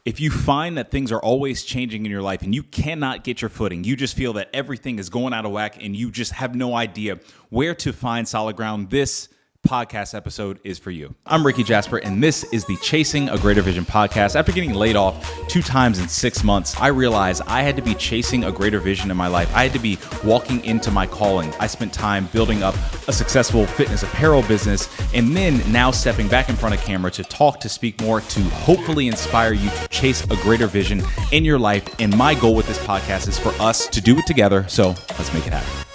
If you find that things are always changing in your life and you cannot get your footing, you just feel that everything is going out of whack and you just have no idea where to find solid ground, this podcast episode is for you. I'm Ricky Jasper, and this is the Chasing a Greater Vision podcast. After getting laid off 2 times in 6 months, I realized I had to be chasing a greater vision in my life. I had to be walking into my calling. I spent time building up a successful fitness apparel business, and then now stepping back in front of camera to talk, to speak more, to hopefully inspire you to chase a greater vision in your life. And my goal with this podcast is for us to do it together. So let's make it happen.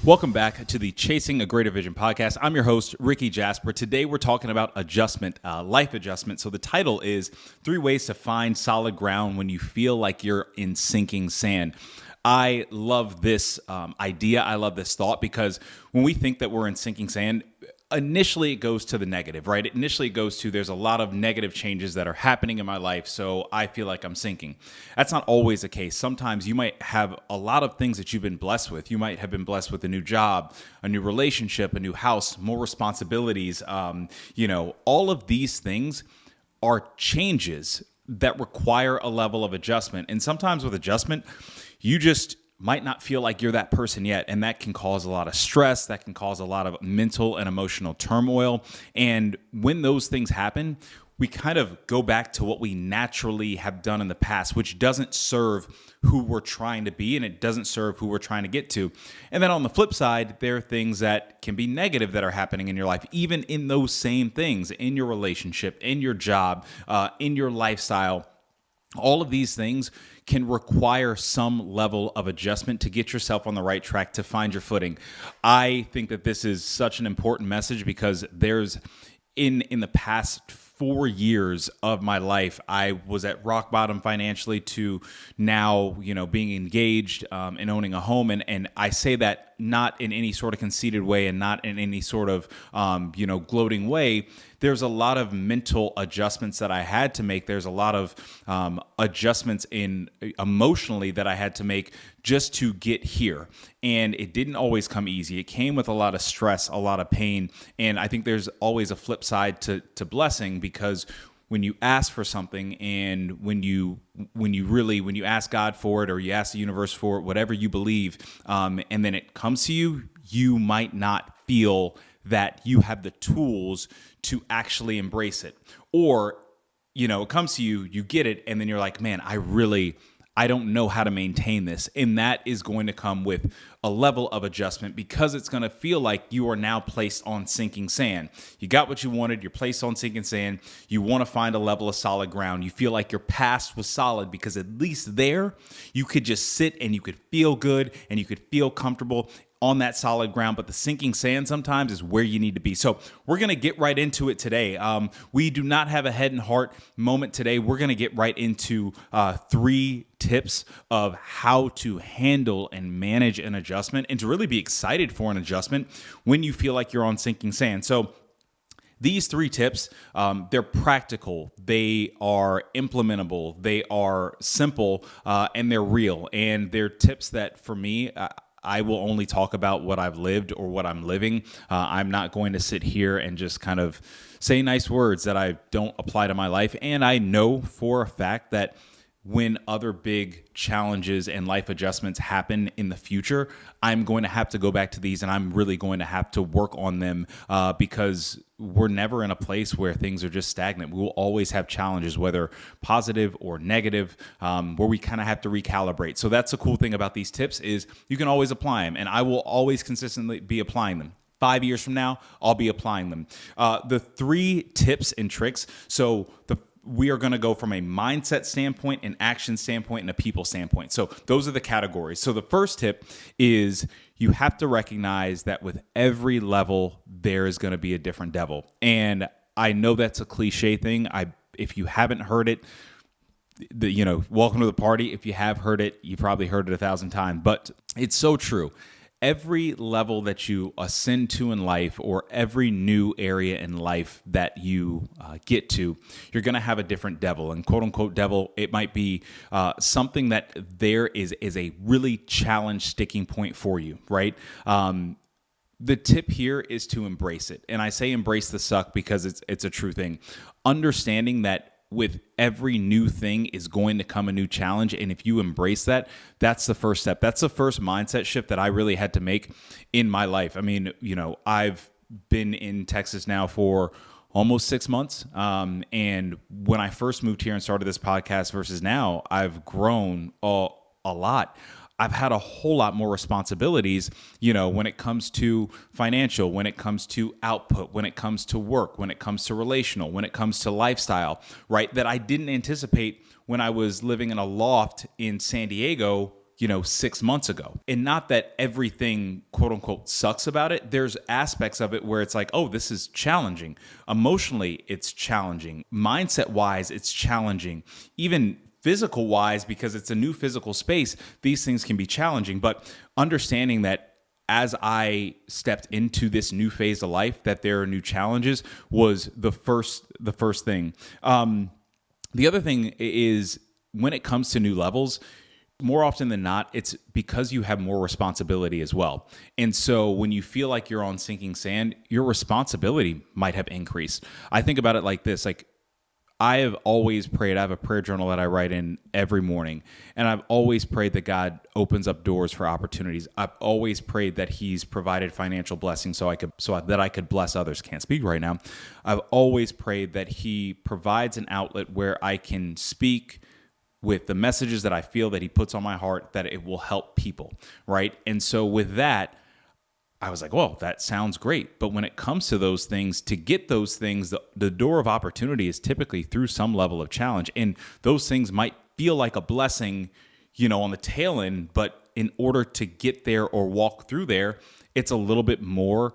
Welcome back to the Chasing a Greater Vision podcast. I'm your host, Ricky Jasper. Today we're talking about adjustment, life adjustment. So the title is 3 Ways to Find Solid Ground When You Feel Like You're in Sinking Sand. I love this idea. I love this thought because when we think that we're in sinking sand, initially it goes to the negative, right? Initially it goes to there's a lot of negative changes that are happening in my life, so I feel like I'm sinking. That's not always the case. Sometimes you might have a lot of things that you've been blessed with. You might have been blessed with a new job, a new relationship, a new house, more responsibilities. All of these things are changes that require a level of adjustment. And sometimes with adjustment, you just might not feel like you're that person yet. And that can cause a lot of stress. That can cause a lot of mental and emotional turmoil. And when those things happen, we kind of go back to what we naturally have done in the past, which doesn't serve who we're trying to be, and it doesn't serve who we're trying to get to. And then on the flip side, there are things that can be negative that are happening in your life, even in those same things, in your relationship, in your job, in your lifestyle. All of these things can require some level of adjustment to get yourself on the right track, to find your footing. I think that this is such an important message because there's in the past 4 years of my life, I was at rock bottom financially to now, being engaged and owning a home. And I say that not in any sort of conceited way and not in any sort of, gloating way. There's a lot of mental adjustments that I had to make. There's a lot of adjustments emotionally that I had to make just to get here. And it didn't always come easy. It came with a lot of stress, a lot of pain. And I think there's always a flip side to blessing, because when you ask for something and when you ask God for it, or you ask the universe for it, whatever you believe, and then it comes to you, you might not feel that you have the tools to actually embrace it. Or, it comes to you, you get it, and then you're like, man, I don't know how to maintain this. And that is going to come with a level of adjustment, because it's going to feel like you are now placed on sinking sand. You got what you wanted. You're placed on sinking sand. You want to find a level of solid ground. You feel like your past was solid because at least there you could just sit and you could feel good and you could feel comfortable on that solid ground. But the sinking sand sometimes is where you need to be. So we're going to get right into it today. We do not have a head and heart moment today. We're going to get right into 3 tips of how to handle and manage an adjustment, and to really be excited for an adjustment when you feel like you're on sinking sand. So these 3 tips, they're practical, they are implementable, they are simple, and they're real. And they're tips that, for me, I will only talk about what I've lived or what I'm living. I'm not going to sit here and just kind of say nice words that I don't apply to my life. And I know for a fact that when other big challenges and life adjustments happen in the future, I'm going to have to go back to these, and I'm really going to have to work on them because we're never in a place where things are just stagnant. We will always have challenges, whether positive or negative, where we kind of have to recalibrate. So that's the cool thing about these tips, is you can always apply them, and I will always consistently be applying them. 5 years from now, I'll be applying them. The 3 tips and tricks. So we are going to go from a mindset standpoint, an action standpoint, and a people standpoint. So those are the categories. So the first tip is you have to recognize that with every level, there is going to be a different devil. And I know that's a cliche thing. If you haven't heard it, welcome to the party. If you have heard it, you probably heard it 1,000 times, but it's so true. Every level that you ascend to in life, or every new area in life that you get to, you're going to have a different devil. And quote unquote devil, it might be something that there is a really challenge sticking point for you, right? The tip here is to embrace it. And I say embrace the suck because it's a true thing. Understanding that with every new thing is going to come a new challenge. And if you embrace that, that's the first step. That's the first mindset shift that I really had to make in my life. I mean, I've been in Texas now for almost 6 months. And when I first moved here and started this podcast versus now, I've grown a lot. I've had a whole lot more responsibilities, when it comes to financial, when it comes to output, when it comes to work, when it comes to relational, when it comes to lifestyle, right? That I didn't anticipate when I was living in a loft in San Diego, 6 months ago. And not that everything, quote unquote, sucks about it. There's aspects of it where it's like, oh, this is challenging. Emotionally, it's challenging. Mindset wise, it's challenging. Even physical wise, because it's a new physical space, these things can be challenging. But understanding that as I stepped into this new phase of life, that there are new challenges was the first thing. The other thing is when it comes to new levels, more often than not, it's because you have more responsibility as well. And so when you feel like you're on sinking sand, your responsibility might have increased. I think about it like this, I have always prayed. I have a prayer journal that I write in every morning, and I've always prayed that God opens up doors for opportunities. I've always prayed that He's provided financial blessings so that I could bless others. Can't speak right now. I've always prayed that He provides an outlet where I can speak with the messages that I feel that He puts on my heart, that it will help people, right? And so with that, I was like, well, that sounds great. But when it comes to those things, to get those things, the door of opportunity is typically through some level of challenge. And those things might feel like a blessing, on the tail end. But in order to get there or walk through there, it's a little bit more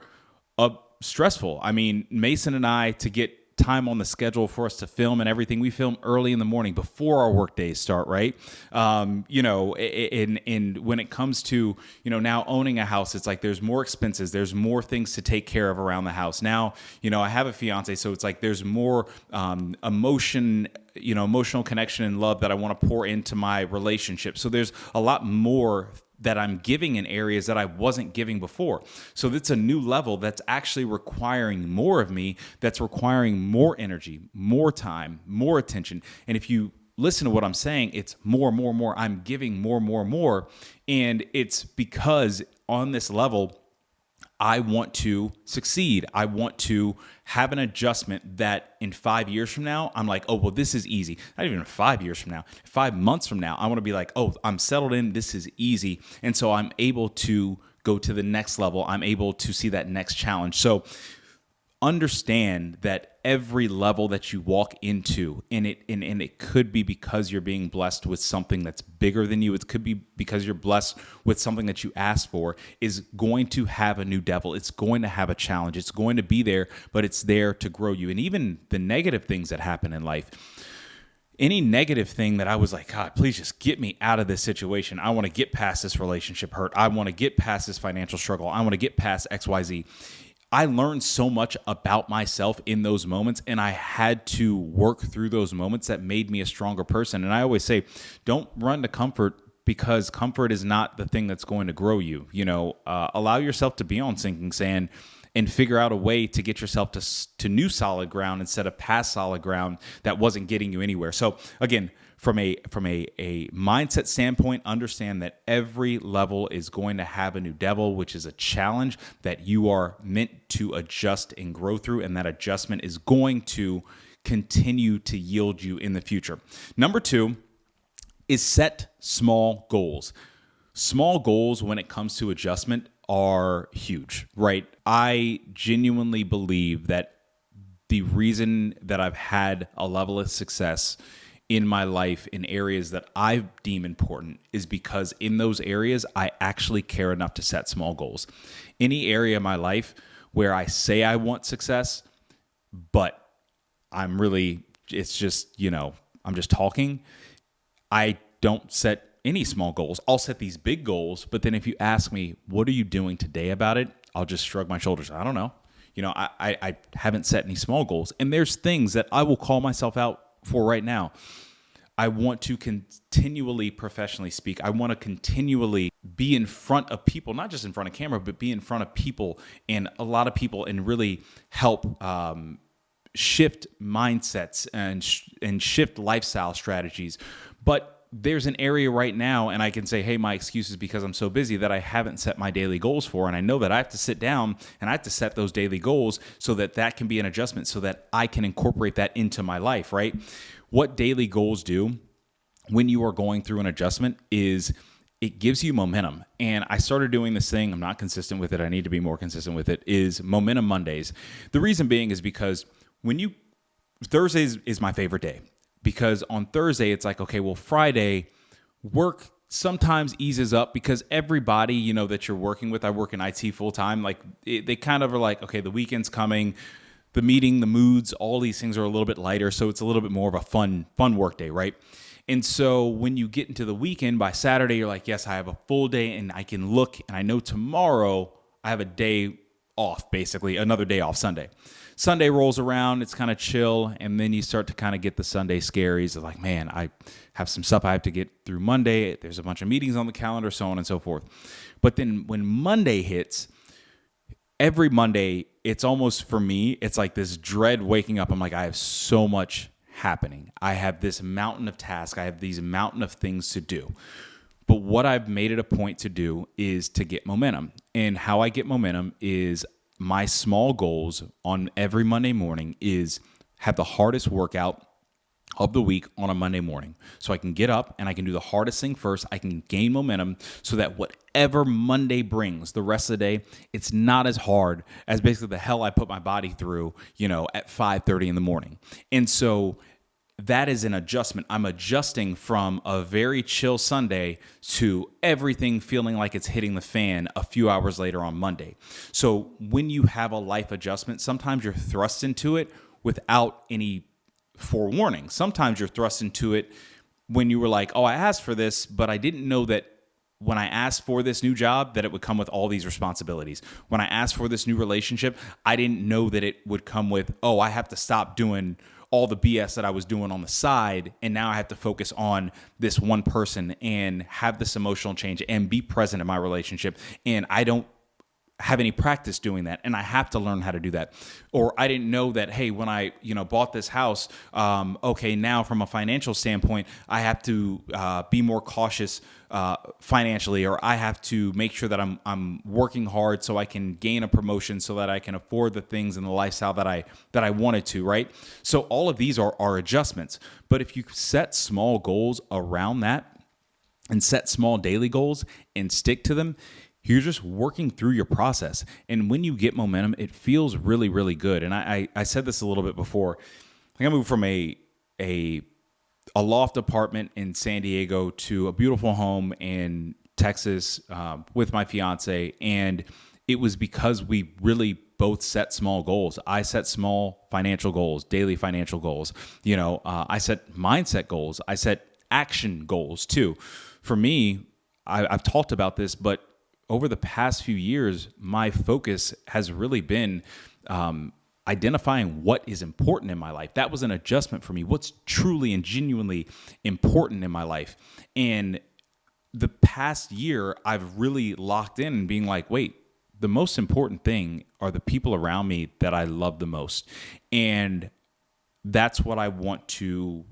stressful. I mean, Mason and I, to get time on the schedule for us to film and everything, we film early in the morning before our work days start, right? And when it comes to, now owning a house, it's like there's more expenses, there's more things to take care of around the house. Now, I have a fiance, so it's like there's more emotional connection and love that I want to pour into my relationship. So there's a lot more that I'm giving in areas that I wasn't giving before. So that's a new level that's actually requiring more of me, that's requiring more energy, more time, more attention. And if you listen to what I'm saying, it's more. I'm giving more. And it's because on this level, I want to succeed. I want to have an adjustment that in 5 years from now, I'm like, oh, well, this is easy. Not even 5 years from now, 5 months from now, I want to be like, oh, I'm settled in. This is easy. And so I'm able to go to the next level. I'm able to see that next challenge. So understand that every level that you walk into, and it could be because you're being blessed with something that's bigger than you. It could be because you're blessed with something that you asked for, is going to have a new devil. It's going to have a challenge. It's going to be there, but it's there to grow you. And even the negative things that happen in life, any negative thing that I was like, God, please just get me out of this situation. I want to get past this relationship hurt. I want to get past this financial struggle. I want to get past XYZ. I learned so much about myself in those moments, and I had to work through those moments that made me a stronger person. And I always say, don't run to comfort, because comfort is not the thing that's going to grow you. Allow yourself to be on sinking sand and figure out a way to get yourself to new solid ground instead of past solid ground that wasn't getting you anywhere. So again, from a mindset standpoint, understand that every level is going to have a new devil, which is a challenge that you are meant to adjust and grow through, and that adjustment is going to continue to yield you in the future. Number 2 is set small goals. Small goals when it comes to adjustment are huge, right? I genuinely believe that the reason that I've had a level of success in my life in areas that I deem important is because in those areas, I actually care enough to set small goals. Any area of my life where I say I want success, but I'm just talking, I don't set any small goals. I'll set these big goals, but then if you ask me, what are you doing today about it? I'll just shrug my shoulders. I don't know. I haven't set any small goals. And there's things that I will call myself out for right now. I want to continually professionally speak. I want to continually be in front of people, not just in front of camera, but be in front of people and a lot of people, and really help shift mindsets and shift lifestyle strategies. But there's an area right now, and I can say, hey, my excuse is because I'm so busy that I haven't set my daily goals for. And I know that I have to sit down and I have to set those daily goals so that that can be an adjustment so that I can incorporate that into my life, right? What daily goals do when you are going through an adjustment is it gives you momentum. And I started doing this thing. I'm not consistent with it. I need to be more consistent with it, is Momentum Mondays. The reason being is because Thursdays is my favorite day, because on Thursday, it's like, okay, well, Friday, work sometimes eases up because everybody, that you're working with, I work in IT full time, like they kind of are like, okay, the weekend's coming, the meeting, the moods, all these things are a little bit lighter. So it's a little bit more of a fun work day, right? And so when you get into the weekend, by Saturday, you're like, yes, I have a full day and I can look and I know tomorrow I have a day off, basically another day off Sunday. Sunday rolls around, it's kind of chill, and then you start to kind of get the Sunday scaries of like, man, I have some stuff I have to get through Monday. There's a bunch of meetings on the calendar, so on and so forth. But then when Monday hits, every Monday, it's almost, for me, it's like this dread waking up. I'm like, I have so much happening. I have this mountain of tasks. I have these mountain of things to do. But what I've made it a point to do is to get momentum. And how I get momentum is my small goals on every Monday morning is have the hardest workout of the week on a Monday morning. So I can get up and I can do the hardest thing first. I can gain momentum so that whatever Monday brings the rest of the day, it's not as hard as basically the hell I put my body through, at 5:30 in the morning. And so that is an adjustment. I'm adjusting from a very chill Sunday to everything feeling like it's hitting the fan a few hours later on Monday. So when you have a life adjustment, sometimes you're thrust into it without any forewarning. Sometimes you're thrust into it when you were like, oh, I asked for this, but I didn't know that when I asked for this new job, that it would come with all these responsibilities. When I asked for this new relationship, I didn't know that it would come with, oh, I have to stop doing all the BS that I was doing on the side, and now I have to focus on this one person and have this emotional change and be present in my relationship. And I don't have any practice doing that, and I have to learn how to do that. Or I didn't know that, hey, when I bought this house, okay, now from a financial standpoint, I have to be more cautious financially, or I have to make sure that I'm working hard so I can gain a promotion so that I can afford the things and the lifestyle that I wanted to, right? So all of these are adjustments. But if you set small goals around that and set small daily goals and stick to them, you're just working through your process. And when you get momentum, it feels really, really good. And I said this a little bit before. I moved from a loft apartment in San Diego to a beautiful home in Texas with my fiance. And it was because we really both set small goals. I set small financial goals, daily financial goals. I set mindset goals. I set action goals too. For me, I've talked about this, but over the past few years, my focus has really been identifying what is important in my life. That was an adjustment for me. What's truly and genuinely important in my life. And the past year, I've really locked in and being like, wait, the most important thing are the people around me that I love the most. And that's what I want to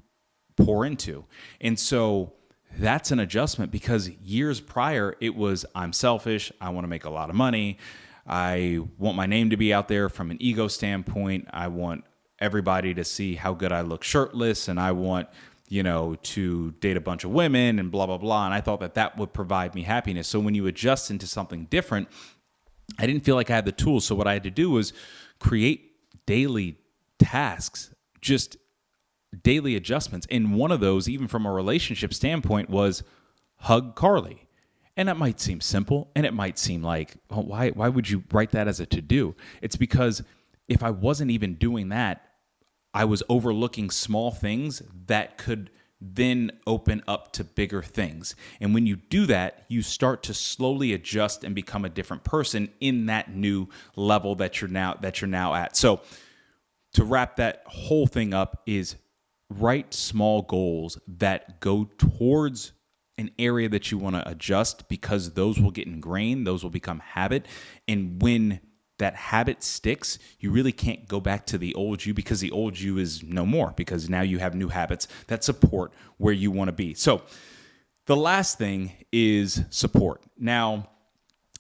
pour into. And so that's an adjustment, because years prior, it was, I'm selfish. I want to make a lot of money. I want my name to be out there from an ego standpoint. I want everybody to see how good I look shirtless, and I want, to date a bunch of women and blah, blah, blah. And I thought that would provide me happiness. So when you adjust into something different, I didn't feel like I had the tools. So what I had to do was create daily tasks, just daily adjustments. And one of those, even from a relationship standpoint, was hug Carly. And that might seem simple, and it might seem like, oh, why would you write that as a to-do? It's because if I wasn't even doing that, I was overlooking small things that could then open up to bigger things. And when you do that, you start to slowly adjust and become a different person in that new level that you're now at. So to wrap that whole thing up is write small goals that go towards an area that you want to adjust, because those will get ingrained, those will become habit. And when that habit sticks, you really can't go back to the old you, because the old you is no more, because now you have new habits that support where you want to be. So the last thing is support. Now,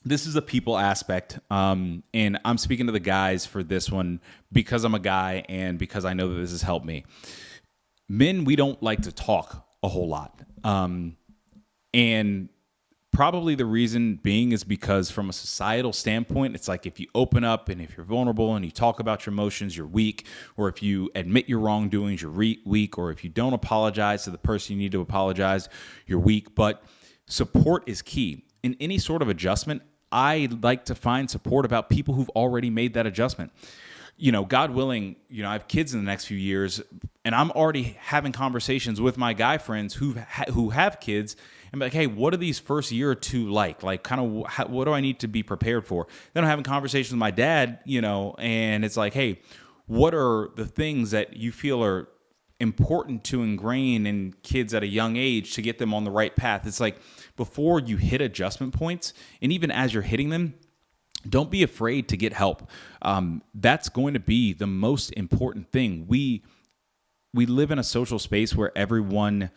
this is a people aspect, and I'm speaking to the guys for this one because I'm a guy and because I know that this has helped me. Men, we don't like to talk a whole lot. And probably the reason being is because from a societal standpoint, it's like if you open up and if you're vulnerable and you talk about your emotions, you're weak. Or if you admit your wrongdoings, you're weak. Or if you don't apologize to the person you need to apologize, you're weak. But support is key. In any sort of adjustment, I like to find support about people who've already made that adjustment. God willing, I have kids in the next few years, and I'm already having conversations with my guy friends who have kids, and be like, hey, what are these first year or two like? Like, kind of, what do I need to be prepared for? Then I'm having conversations with my dad, and it's like, hey, what are the things that you feel are important to ingrain in kids at a young age to get them on the right path? It's like before you hit adjustment points, and even as you're hitting them, don't be afraid to get help. That's going to be the most important thing. We live in a social space where everyone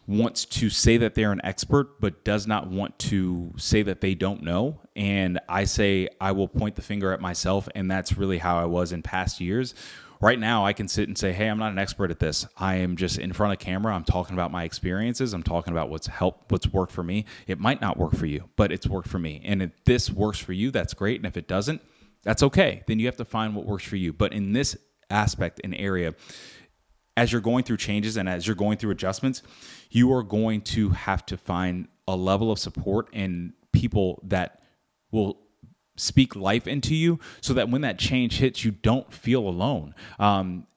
wants to say that they're an expert, but does not want to say that they don't know. And I say I will point the finger at myself, and that's really how I was in past years. Right now, I can sit and say, hey, I'm not an expert at this. I am just in front of camera. I'm talking about my experiences. I'm talking about what's worked for me. It might not work for you, but it's worked for me. And if this works for you, that's great. And if it doesn't, that's okay. Then you have to find what works for you. But in this aspect and area, as you're going through changes and as you're going through adjustments, you are going to have to find a level of support and people that will speak life into you so that when that change hits, you don't feel alone.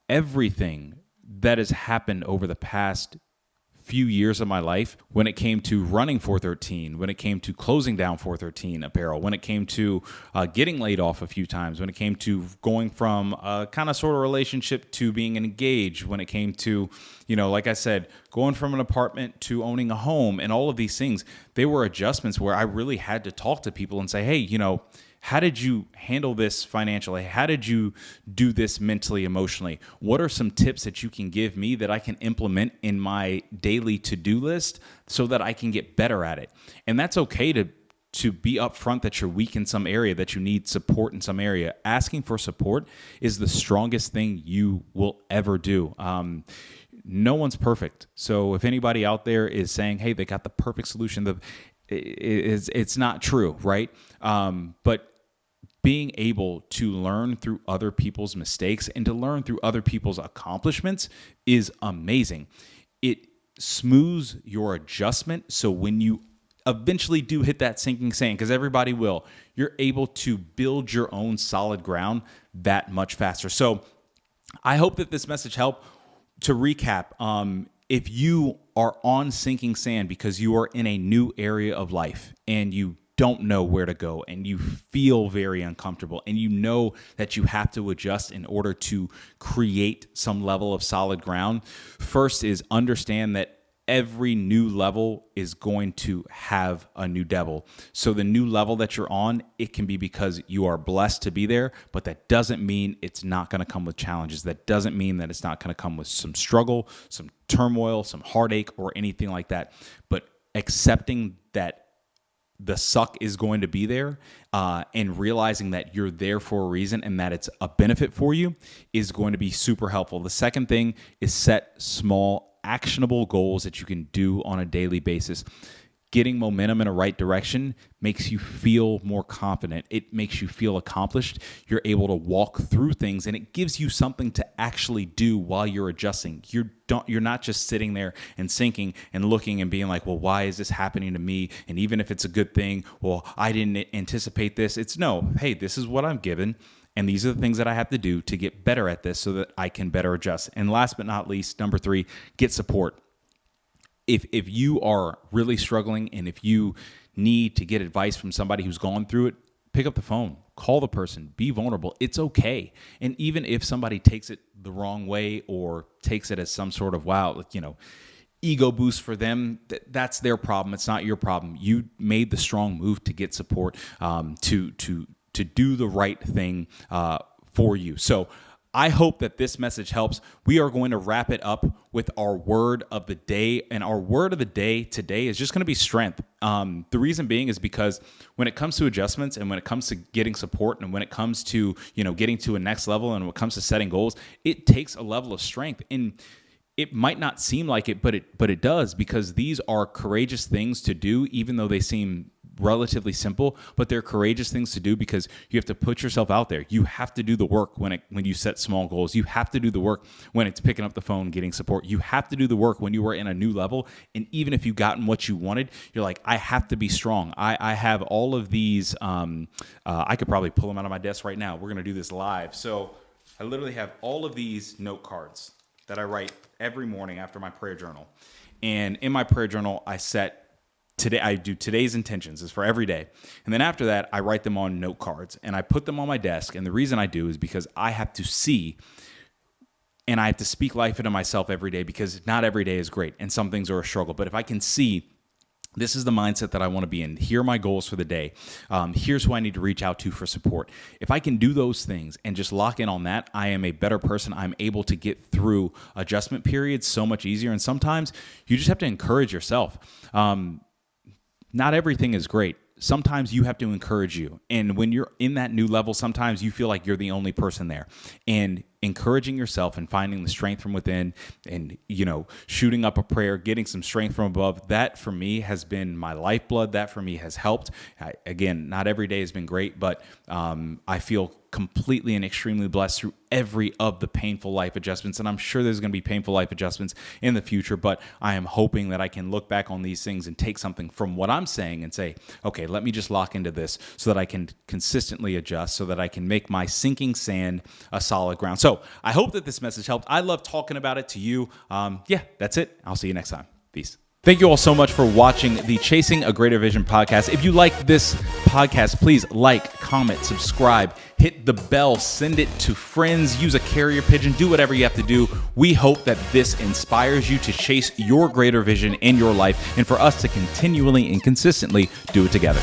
Everything that has happened over the past few years of my life, when it came to running 413, when it came to closing down 413 apparel, when it came to getting laid off a few times, when it came to going from a kind of sort of relationship to being engaged, when it came to, like I said, going from an apartment to owning a home, and all of these things, they were adjustments where I really had to talk to people and say, hey, how did you handle this financially? How did you do this mentally, emotionally? What are some tips that you can give me that I can implement in my daily to-do list so that I can get better at it? And that's okay to be upfront that you're weak in some area, that you need support in some area. Asking for support is the strongest thing you will ever do. No one's perfect. So if anybody out there is saying, hey, they got the perfect solution, it's not true, right? But being able to learn through other people's mistakes and to learn through other people's accomplishments is amazing. It smooths your adjustment. So when you eventually do hit that sinking sand, because everybody will, you're able to build your own solid ground that much faster. So I hope that this message helped. To recap, if you are on sinking sand because you are in a new area of life and you don't know where to go and you feel very uncomfortable and you know that you have to adjust in order to create some level of solid ground, first is understand that every new level is going to have a new devil. So the new level that you're on, it can be because you are blessed to be there, but that doesn't mean it's not going to come with challenges. That doesn't mean that it's not going to come with some struggle, some turmoil, some heartache, or anything like that. But accepting that the suck is going to be there and realizing that you're there for a reason and that it's a benefit for you is going to be super helpful. The second thing is set small, actionable goals that you can do on a daily basis. Getting momentum in a right direction makes you feel more confident. It makes you feel accomplished. You're able to walk through things, and it gives you something to actually do while you're adjusting. You're not just sitting there and sinking and looking and being like, well, why is this happening to me? And even if it's a good thing, well, I didn't anticipate this. It's no, hey, this is what I'm given. And these are the things that I have to do to get better at this so that I can better adjust. And last but not least, number 3, get support. If you are really struggling and if you need to get advice from somebody who's gone through it, pick up the phone, call the person, be vulnerable. It's okay. And even if somebody takes it the wrong way or takes it as some sort of, ego boost for them, that's their problem. It's not your problem. You made the strong move to get support, to do the right thing for you. So I hope that this message helps. We are going to wrap it up with our word of the day. And our word of the day today is just going to be strength. The reason being is because when it comes to adjustments and when it comes to getting support and when it comes to, getting to a next level and when it comes to setting goals, it takes a level of strength. And it might not seem like it, but it does, because these are courageous things to do, even though they seem relatively simple, but they're courageous things to do because you have to put yourself out there. You have to do the work when you set small goals. You have to do the work when it's picking up the phone, getting support. You have to do the work when you are in a new level. And even if you've gotten what you wanted, you're like, I have to be strong. I have all of these. I could probably pull them out of my desk right now. We're going to do this live. So I literally have all of these note cards that I write every morning after my prayer journal. And in my prayer journal, I do today's intentions is for every day. And then after that, I write them on note cards and I put them on my desk. And the reason I do is because I have to see and I have to speak life into myself every day, because not every day is great and some things are a struggle. But if I can see this is the mindset that I want to be in, here are my goals for the day, here's who I need to reach out to for support. If I can do those things and just lock in on that, I am a better person. I'm able to get through adjustment periods so much easier. And sometimes you just have to encourage yourself. Not everything is great. Sometimes you have to encourage you. And when you're in that new level, sometimes you feel like you're the only person there. And encouraging yourself and finding the strength from within and, shooting up a prayer, getting some strength from above, that for me has been my lifeblood. That for me has helped. Again, not every day has been great, but I feel completely and extremely blessed through every of the painful life adjustments. And I'm sure there's going to be painful life adjustments in the future, but I am hoping that I can look back on these things and take something from what I'm saying and say, okay, let me just lock into this so that I can consistently adjust, so that I can make my sinking sand a solid ground. So I hope that this message helped. I love talking about it to you. That's it. I'll see you next time. Peace. Thank you all so much for watching the Chasing a Greater Vision podcast. If you like this podcast, please like, comment, subscribe, hit the bell, send it to friends, use a carrier pigeon, do whatever you have to do. We hope that this inspires you to chase your greater vision in your life and for us to continually and consistently do it together.